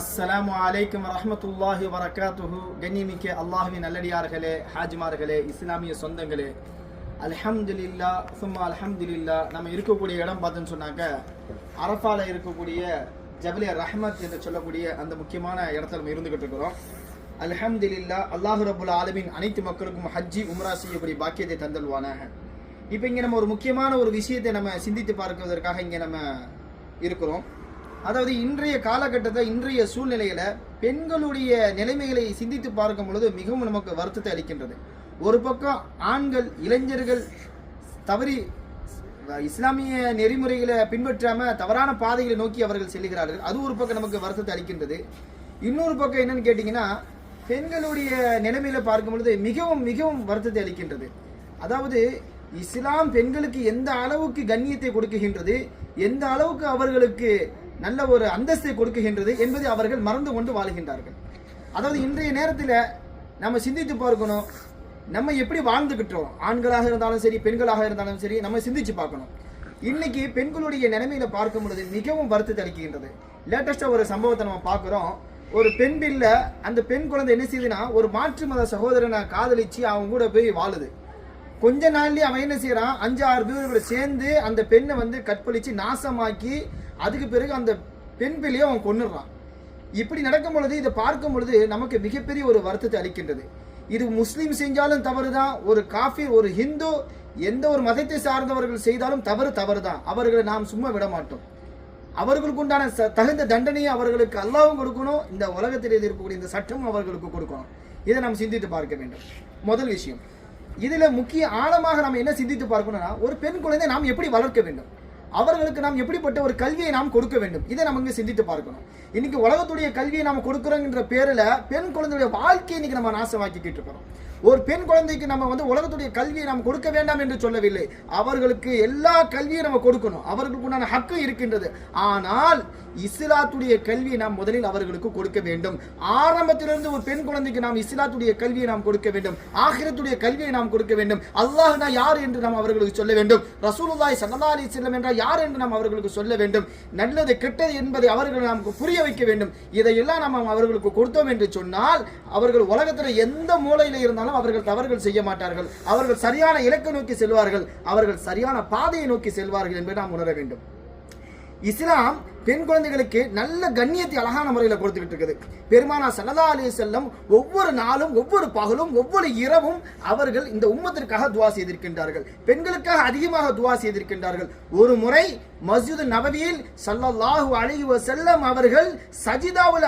அஸ்ஸலாமு அலைக்கும் வரஹ்மத்துல்லாஹி வரகாத்துஹு. கண்ணியமிக்க அல்லாஹ்வின் நல்லடியார்களே, ஹாஜிமார்களே, இஸ்லாமிய சொந்தங்களே, அல்ஹம்துலில்லா சும்மா அல்ஹம்துலில்லா. நம்ம இருக்கக்கூடிய இடம் பார்த்தோன்னு சொன்னாக்க அரஃபால இருக்கக்கூடிய ஜபலே ரஹ்மத் என்று சொல்லக்கூடிய அந்த முக்கியமான இடத்துல நம்ம இருந்துகிட்டு இருக்கிறோம். அல்ஹம்துலில்லா. அல்லாஹு ரப்புல் ஆலமீன் அனைத்து மக்களுக்கும் ஹஜ்ஜி உம்ரா செய்யக்கூடிய பாக்கியத்தை தந்தல்வானாக. இப்போ இங்கே நம்ம ஒரு முக்கியமான ஒரு விஷயத்தை நம்ம சிந்தித்து பார்க்குவதற்காக இங்கே நம்ம இருக்கிறோம். அதாவது இன்றைய காலகட்டத்தில் இன்றைய சூழ்நிலையில பெண்களுடைய நிலைமைகளை சிந்தித்து பார்க்கும் பொழுது மிகவும் நமக்கு வருத்தத்தை அளிக்கின்றது. ஒரு பக்கம் ஆண்கள் இளைஞர்கள் தவறி இஸ்லாமிய நெறிமுறைகளை பின்பற்றாம தவறான பாதைகளை நோக்கி அவர்கள் செல்கிறார்கள். அது ஒரு பக்கம் நமக்கு வருத்தத்தை அளிக்கின்றது. இன்னொரு பக்கம் என்னன்னு கேட்டீங்கன்னா, பெண்களுடைய நிலைமையில பார்க்கும் பொழுது மிகவும் மிகவும் வருத்தத்தை அளிக்கின்றது. அதாவது இஸ்லாம் பெண்களுக்கு எந்த அளவுக்கு கண்ணியத்தை கொடுக்குகின்றது, எந்த அளவுக்கு அவர்களுக்கு நல்ல ஒரு அந்தஸ்தை கொடுக்குகின்றது என்பதை அவர்கள் மறந்து கொண்டு வாழ்கின்றார்கள். அதாவது இன்றைய நேரத்தில் நம்ம சிந்தித்து பார்க்கணும், நம்ம எப்படி வாழ்ந்துகிட்டோம். ஆண்களாக இருந்தாலும் சரி, பெண்களாக இருந்தாலும் சரி, நம்ம சிந்திச்சு பார்க்கணும். இன்னைக்கு பெண்களுடைய நிலைமையில பார்க்கும் பொழுது மிகவும் வருத்தத்தை அளிக்கின்றது. லேட்டஸ்டா ஒரு சம்பவத்தை நம்ம பார்க்கிறோம். ஒரு பெண் பிள்ளை, அந்த பெண் குழந்தை என்ன செய்யுதுன்னா, ஒரு மாற்று மத சகோதரனை காதலிச்சு அவங்க கூட போய் வாழுது. கொஞ்ச நாள்லயே அவன் என்ன செய்யறான், 5-6 பேரோட சேர்ந்து அந்த பெண்ணை கற்பழிச்சு நாசமாக்கி அதுக்கு பிறகு அந்த பெண் பிள்ளையை அவன் கொன்னுடுறான். இப்படி நடக்கும் பொழுது இதை பார்க்கும் பொழுது நமக்கு மிகப்பெரிய ஒரு வருத்தத்தை அளிக்கின்றது. இது முஸ்லீம் செஞ்சாலும் தவறுதான், ஒரு காஃபிர், ஒரு ஹிந்து, எந்த ஒரு மதத்தை சார்ந்தவர்கள் செய்தாலும் தவறுதான். அவர்களை நாம் சும்மா விட மாட்டோம். அவர்களுக்கு உண்டான தகுந்த தண்டனையை அவர்களுக்கு அல்லாஹ்வும் கொடுக்கணும், இந்த உலகத்தில் இருக்கக்கூடிய இந்த சட்டம் அவர்களுக்கு கொடுக்கணும். இதை நாம் சிந்தித்து பார்க்க வேண்டும். முதல் விஷயம், இதுல முக்கிய ஆழமாக நாம் என்ன சிந்தித்து பார்க்கணும்னா, ஒரு பெண் குழந்தை நாம் எப்படி வளர்க்க வேண்டும், அவர்களுக்கு நாம் எப்படிப்பட்ட ஒரு கல்வியை நாம் கொடுக்க வேண்டும், இதை நம்ம இங்க சிந்தித்து பார்க்கணும். இன்னைக்கு உலகத்துடைய கல்வியை நாம் கொடுக்குறோங்கிற பேரில் பெண் குழந்தையுடைய வாழ்க்கையை இன்னைக்கு நம்ம நாசமாக்கிட்டு இருக்கிறோம். ஒரு பெண் குழந்தைக்கு நம்ம உலகத்துடைய கல்வியை நாம் கொடுக்க வேண்டாம் என்று சொல்லவில்லை. அவர்களுக்கு எல்லா கல்வியும் நம்ம கொடுக்கணும், அவர்களுக்கு உண்டான ஹக்கு இருக்கின்றது. ஆனால் இஸ்லாத்துடைய கல்வியை நாம் முதலில் அவர்களுக்கு கொடுக்க வேண்டும். ஆரம்பத்திலிருந்து ஒரு பெண் குழந்தைக்கு நாம் இஸ்லாத்துடைய கல்வியை நாம் கொடுக்க வேண்டும், ஆகிரத்துடைய கல்வியை நாம் கொடுக்க வேண்டும். அல்லாஹ்னா யார் என்று நாம் அவர்களுக்கு சொல்ல வேண்டும், ரசூலுல்லாஹி ஸல்லல்லாஹு அலைஹி வஸல்லம் என்றால் யார் என்று நாம் அவர்களுக்கு சொல்ல வேண்டும், நல்லது கெட்டது என்பதை அவர்கள் நமக்கு புரிய வைக்க வேண்டும். இதையெல்லாம் நாம் அவர்களுக்கு கொடுத்தோம் என்று சொன்னால் அவர்கள் உலகத்தில் எந்த மூலையில் இருந்தாலும் அவர்கள் தவறுகள் செய்ய மாட்டார்கள். அவர்கள் சரியான இலக்கை நோக்கி செல்வார்கள், அவர்கள் சரியான பாதையை நோக்கி செல்வார்கள் என்பதை நாம் உணர வேண்டும். இஸ்லாம் பெண் குழந்தைகளுக்கு நல்ல கண்ணியத்தை அழகான முறையில் கொடுத்துக்கிட்டு இருக்குது. பெருமானார் ஸல்லல்லாஹு அலைஹி வஸல்லம் ஒவ்வொரு நாளும், ஒவ்வொரு பகலும், ஒவ்வொரு இரவும் அவர்கள் இந்த உம்மத்திற்காக துஆ செய்திருக்கின்றார்கள். பெண்களுக்காக அதிகமாக துஆ செய்திருக்கின்றார்கள். ஒரு முறை மஸ்ஜித் நபவியில் ஸல்லல்லாஹு அலைஹி வஸல்லம் அவர்கள் சஜிதாவில்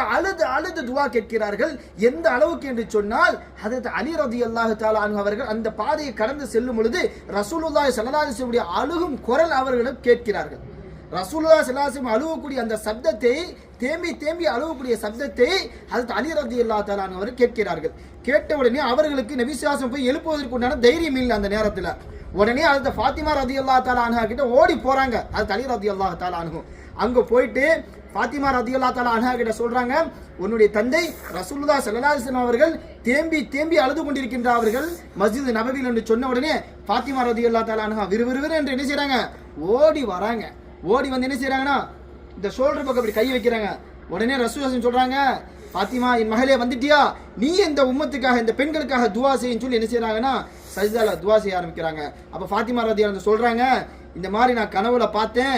அழுது துஆ கேட்கிறார்கள். எந்த அளவுக்கு என்று சொன்னால், ஹஜ்ரத் அலி ரலியல்லாஹு தஆலா அன்ஹு அவர்கள் அந்த பாதையை கடந்து செல்லும் பொழுது ரசூலுல்லாஹி ஸல்லல்லாஹு அலைஹி வஸல்லம் அழுகும் குரல் அவர்களும் கேட்கிறார்கள். ரசூலுல்லாஹி ஸல்லல்லாஹு அலைஹி வஸல்லம் அழுவக்கூடிய அந்த சப்தத்தை, தேம்பி அழுவக்கூடிய சப்தத்தை ஹஜ்ரத் அலி ரலியல்லாஹு தஆலா அன்ஹு அவர்கள் கேட்கிறார்கள். கேட்ட உடனே அவர்களுக்கு நபி ஸல்லல்லாஹு அலைஹி வஸல்லம் போய் எழுப்புவதற்கு உண்டான தைரியம் இல்லை அந்த நேரத்தில். உடனே ஹஜ்ரத் ஃபாத்திமா ரலியல்லாஹு தஆலா அன்ஹா கிட்ட ஓடி போறாங்க. ஹஜ்ரத் அலி ரலியல்லாஹு தஆலா அன்ஹு அங்க போயிட்டு ஃபாத்திமா ரலியல்லாஹு தஆலா அன்ஹா கிட்ட சொல்றாங்க, உன்னுடைய தந்தை ரசூலுல்லாஹி ஸல்லல்லாஹு அலைஹி வஸல்லம் அவர்கள் தேம்பி அழுது கொண்டிருக்கின்றார்கள் மஸ்ஜித் நபவியில் என்று சொன்ன உடனே ஃபாத்திமா ரலியல்லாஹு தஆலா அன்ஹா விறுவிறு என்று என்ன செய்றாங்க, ஓடி வராங்க. ஓடி வந்து என்ன செய்யறாங்கன்னா, இந்த ஷோல்டர் பக்கம் இப்படி கை வைக்கிறாங்க. உடனே ரசூலுல்லாஹி சொல்றாங்க, ஃபாத்திமா என் மகளே வந்துட்டியா, நீ இந்த உம்மத்துக்காக, இந்த பெண்களுக்காக துஆ செய்யுன்னு சொல்லி என்ன செய்யறாங்கன்னா சஜ்தால துஆ செய்ய ஆரம்பிக்கிறாங்க. அப்ப ஃபாத்திமா ரலியல்லாஹு அன்ஹா சொல்றாங்க, இந்த மாதிரி நான் கனவுல பார்த்தேன்,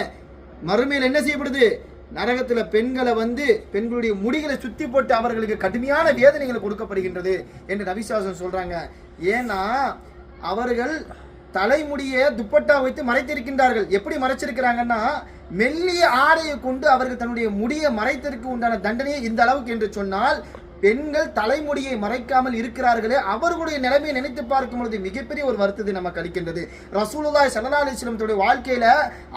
மறுமையில் என்ன செய்யப்படுது, நரகத்துல பெண்களை பெண்களுடைய முடிகளை சுத்தி போட்டு அவர்களுக்கு கடுமையான வேதனைகள் கொடுக்கப்படுகின்றது என்று நபி ஸல்லல்லாஹு அலைஹி வஸல்லம் சொல்றாங்க. ஏன்னா அவர்கள் தலைமுடியை துப்பட்டா வைத்து மறைத்திருக்கின்றார்கள். எப்படி மறைச்சிருக்கிறாங்கன்னா, மெல்லிய ஆடையை கொண்டு அவர்கள் தன்னுடைய முடியை மறைத்திற்கு உண்டான தண்டனையை இந்த அளவுக்கு என்று சொன்னால், பெண்கள் தலைமுடியை மறைக்காமல் இருக்கிறார்களே, அவர்களுடைய நிலைமையை நினைத்து பார்க்கும் பொழுது மிகப்பெரிய ஒரு வருத்தத்தை நமக்கு அளிக்கின்றது. ரசூலுல்லாஹி ஸல்லல்லாஹு அலைஹி வஸல்லம் தன்னுடைய வாழ்க்கையில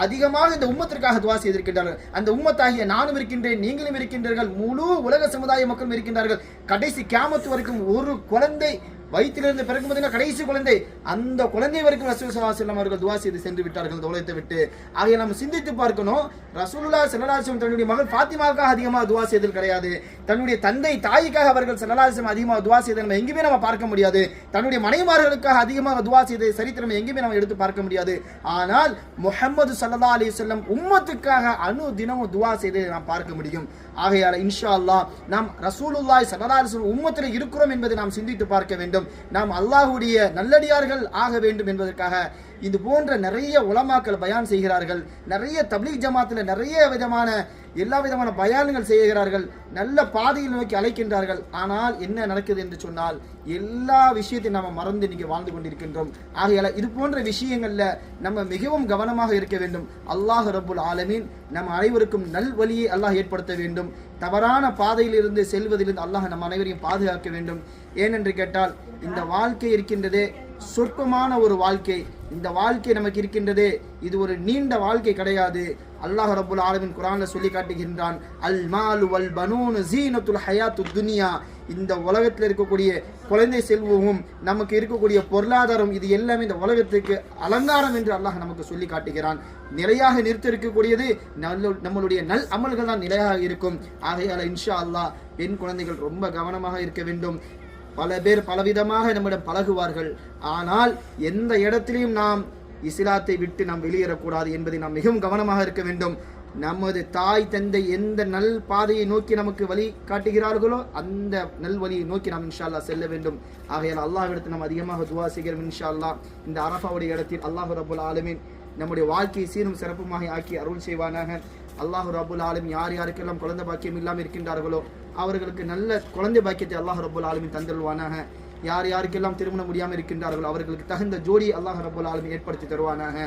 அதிகமாக இந்த உம்மத்திற்காக துஆ செய்திருக்கின்றார்கள். அந்த உம்மத்தாகிய நானும் இருக்கின்றேன், நீங்களும் இருக்கின்றீர்கள், முழு உலக சமுதாய மக்களும் இருக்கின்றார்கள். கடைசி கியாமத் வரைக்கும் ஒரு குழந்தை வயிற்றிலிருந்து பிறக்கும் பார்த்தீங்கன்னா கடைசி குழந்தை, அந்த குழந்தை வரைக்கும் ரசூல் ஸல்லல்லாஹு அலைஹி வஸல்லம் அவர்கள் துஆ செய்து சென்று விட்டார்கள் இந்த உலகத்தை விட்டு. ஆகிய நம்ம சிந்தித்து பார்க்கணும், ரசூலுல்லாஹி ஸல்லல்லாஹு அலைஹி வஸல்லம் தன்னுடைய மகள் ஃபாத்திமாவுக்காக அதிகமாக துஆ செய்தல் கிடையாது. தன்னுடைய தந்தை தாய்க்காக அவர்கள் ஸல்லல்லாஹு அலைஹி வஸல்லம் அதிகமாக துஆ செய்ததை நம்ம எங்கேயுமே நம்ம பார்க்க முடியாது. தன்னுடைய மனைவிமார்களுக்காக அதிகமாக துஆ செய்த சரித்திரம் எங்கேயுமே நம்ம எடுத்து பார்க்க முடியாது. ஆனால் முஹம்மது ஸல்லல்லாஹு அலைஹி வஸல்லம் உம்மத்துக்காக தினமும் துஆ செய்து நாம் பார்க்க முடியும். ஆகையால இன்ஷா அல்லாஹ் நாம் ரசூலுல்லாஹி ஸல்லல்லாஹு அலைஹி வஸல்லம் உம்மத்தில் இருக்கிறோம் என்பதை நாம் சிந்தித்து பார்க்க வேண்டும். நாம் அல்லாஹ்வுடைய நல்லடியார்கள் ஆக வேண்டும் என்பதற்காக இது போன்ற நிறைய உலமாக்கள் பயான் செய்கிறார்கள். நிறைய தப்லீக் ஜமாத்தில் நிறைய விதமான எல்லா விதமான பயான்கள் செய்கிறார்கள். நல்ல பாதையில் நோக்கி அழைக்கின்றார்கள். ஆனால் என்ன நடக்குது என்று சொன்னால் எல்லா விஷயத்தையும் நம்ம மறந்து இன்னைக்கு வாழ்ந்து கொண்டிருக்கின்றோம். ஆகையால இது போன்ற விஷயங்கள்ல நம்ம மிகவும் கவனமாக இருக்க வேண்டும். அல்லாஹ் ரப்புல் ஆலமீன் நம் அனைவருக்கும் நல் வழியை அல்லாஹ் ஏற்படுத்த வேண்டும். தவறான பாதையில் இருந்து செல்வதிலிருந்து அல்லாஹ் நம் அனைவரையும் பாதுகாக்க வேண்டும். ஏனென்று கேட்டால் இந்த வாழ்க்கை இருக்கின்றதே சொற்பமான ஒரு வாழ்க்கை. இந்த வாழ்க்கை நமக்கு இருக்கின்றது, இது ஒரு நீண்ட வாழ்க்கை கிடையாது. அல்லாஹ் ரப்புல் ஆலமீன் குர்ஆன்ல சொல்லி காட்டுகின்றான், அல் மாலு வல் பனூன் ஜீனத்துல் ஹயாத்துத் துன்யா. இந்த உலகத்தில் இருக்கக்கூடிய குழந்தை செல்வமும் நமக்கு இருக்கக்கூடிய பொருளாதாரம் இது எல்லாமே இந்த உலகத்துக்கு அலங்காரம் என்று அல்லாஹ் நமக்கு சொல்லி காட்டுகிறான். நிலையாக நிறுத்த இருக்கக்கூடியது நம்மளுடைய நல் அமல்கள் தான் நிலையாக இருக்கும். ஆகையால இன்ஷா அல்லாஹ் பெண் குழந்தைகள் ரொம்ப கவனமாக இருக்க வேண்டும். பல பேர் பலவிதமாக நம்மிடம் பழகுவார்கள். ஆனால் எந்த இடத்திலையும் நாம் இஸ்லாத்தை விட்டு நாம் வெளியேறக்கூடாது என்பதை நாம் மிகவும் கவனமாக இருக்க வேண்டும். நமது தாய் தந்தை எந்த நல் பாதையை நோக்கி நமக்கு வழி காட்டுகிறார்களோ அந்த நல் வழியை நோக்கி நாம் இன்ஷா அல்லாஹ் செல்ல வேண்டும். ஆகையால் அல்லாஹ்விடத்தில் நாம் அதிகமாக துஆ செய்கிறோம். இன்ஷா அல்லாஹ் இந்த அரஃபாவுடைய இடத்தில் அல்லாஹ் ரப்புல் ஆலமீன் நம்முடைய வாழ்க்கையை சீரும் சிறப்புமாக ஆக்கி அருள் செய்வானாக. அல்லாஹ் ரப்புல் ஆலமீன் யார் யாருக்கெல்லாம் குழந்தை பாக்கியம் இல்லாமல் இருக்கின்றார்களோ அவர்களுக்கு நல்ல குழந்தை பாக்கியத்தை அல்லாஹ் ரப்புல் ஆலமீன் தந்தருவானாக. யார் யாருக்கெல்லாம் திருமணம் முடியாமல் இருக்கின்றார்களோ அவர்களுக்கு தகுந்த ஜோடி அல்லாஹ் ரப்புல் ஆலமீன் ஏற்படுத்தி தருவானாக.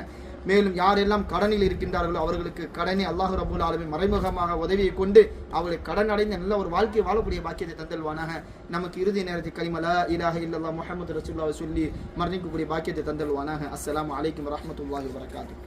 மேலும் யாரெல்லாம் கடனில் இருக்கின்றார்களோ அவர்களுக்கு கடனை அல்லாஹ் ரப்புல் ஆலமீன் மறைமுகமாக உதவியை கொண்டு அவர்களை கடன் அடைந்த நல்ல ஒரு வாழ்க்கை வாழக்கூடிய பாக்கியத்தை தந்தல்வானாக. நமக்கு இறுதி நேரத்தில் கலிமா லா இலாஹ இல்லல்லாஹ் முஹம்மது ரசூலுல்லாஹ் சொல்லி மரணிக்கக்கூடிய பாக்கியத்தை தந்தல்வானாக. அஸ்ஸலாமு அலைக்கும் வரஹ்மத்துல்லாஹி வபரகாத்துஹு.